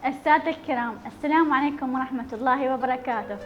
السادة الكرام، السلام عليكم ورحمة الله وبركاته.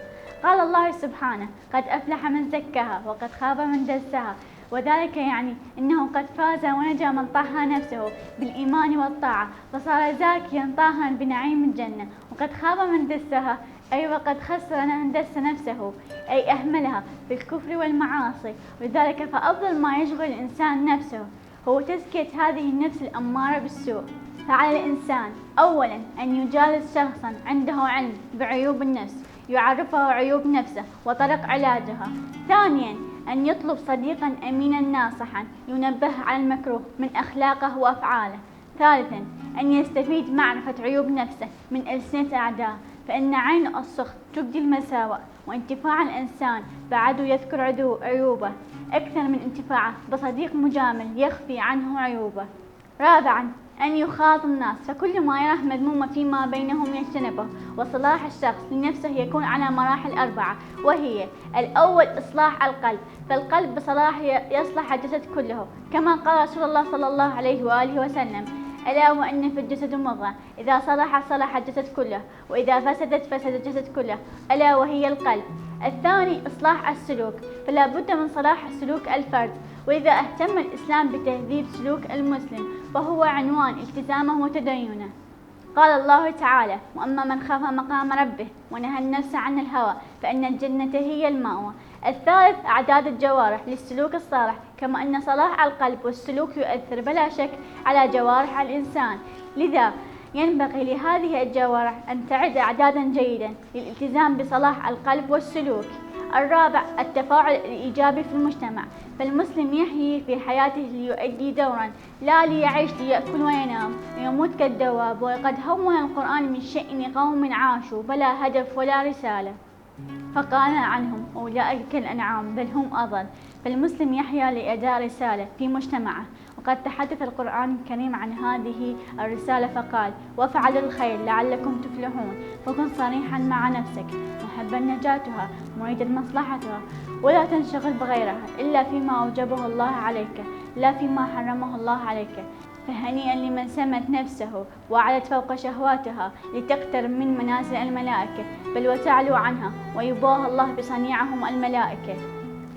قال الله سبحانه: قد أفلح من زكاها وقد خاب من دساها. وذلك يعني أنه قد فاز ونجا من طهى نفسه بالإيمان والطاعة فصار زاكيا طاهرا بنعيم الجنة، وقد خاب من دساها أي وقد خسر من دس نفسه أي أهملها في الكفر والمعاصي. ولذلك فأفضل ما يشغل الإنسان نفسه هو تزكية هذه النفس الأمارة بالسوء. فعلى الإنسان أولاً أن يجالس شخصاً عنده علم بعيوب النفس يعرفه عيوب نفسه وطرق علاجها. ثانياً أن يطلب صديقاً أميناً ناصحاً ينبه على المكروه من أخلاقه وأفعاله. ثالثاً أن يستفيد معرفة عيوب نفسه من ألسنة أعداء، فإن عين السخط تبدي المساوئ، وانتفاع الإنسان بعده يذكر عيوبه أكثر من انتفاعه بصديق مجامل يخفي عنه عيوبه. رابعاً أن يخاطب الناس، فكل ما يراه مذموما فيما بينهم يجتنبه، وصلاح الشخص لنفسه يكون على مراحل أربعة، وهي: الأول إصلاح القلب، فالقلب بصلاح يصلح الجسد كله، كما قال رسول الله صلى الله عليه وآله وسلم: ألا وإن في الجسد مضغة إذا صلح الجسد كله، وإذا فسدت فسد الجسد كله، ألا وهي القلب. الثاني إصلاح السلوك، فلا بد من صلاح سلوك الفرد، وإذا اهتم الإسلام بتهذيب سلوك المسلم فهو عنوان التزامه وتدينه. قال الله تعالى: وأما من خاف مقام ربه ونهى النفس عن الهوى فإن الجنة هي المأوى. الثالث أعداد الجوارح للسلوك الصالح، كما أن صلاح القلب والسلوك يؤثر بلا شك على جوارح الإنسان، لذا ينبغي لهذه الجوارح أن تعد أعدادا جيدا للالتزام بصلاح القلب والسلوك. الرابع التفاعل الإيجابي في المجتمع، فالمسلم يحيي في حياته ليؤدي دورا، لا ليعيش ليأكل وينام ويموت كالدواب. وقد هون القرآن من شأن قوم عاشوا بلا هدف ولا رسالة، فقال عنهم: أولئك كالأنعام بل هم أضل. فالمسلم يحيا لأداء رسالة في مجتمعه، وقد تحدث القرآن الكريم عن هذه الرسالة فقال: وافعلوا الخير لعلكم تفلحون. فكن صريحا مع نفسك محبا نجاتها مريدا مصلحتها، ولا تنشغل بغيرها إلا فيما أوجبه الله عليك لا فيما حرمه الله عليك. فهنيئا لمن سمت نفسه وعلت فوق شهواتها لتقترب من منازل الملائكة بل وتعلو عنها، ويباهى الله بصنيعهم الملائكة.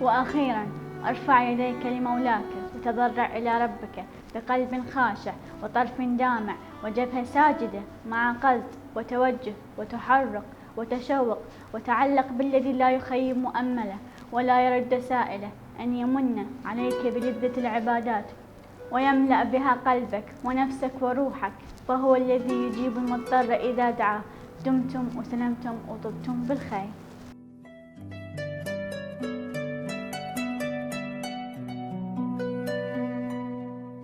وأخيرا ارفع يديك لمولاك وتضرع إلى ربك بقلب خاشع وطرف دامع وجبهة ساجدة مع قصد وتوجه وتحرق وتشوق، وتعلق بالذي لا يخيب مؤمله ولا يرد سائله أن يمن عليك بلذة العبادات ويملأ بها قلبك ونفسك وروحك، فهو الذي يجيب المضطر إذا دعاه. دمتم وسلمتم وطبتم بالخير.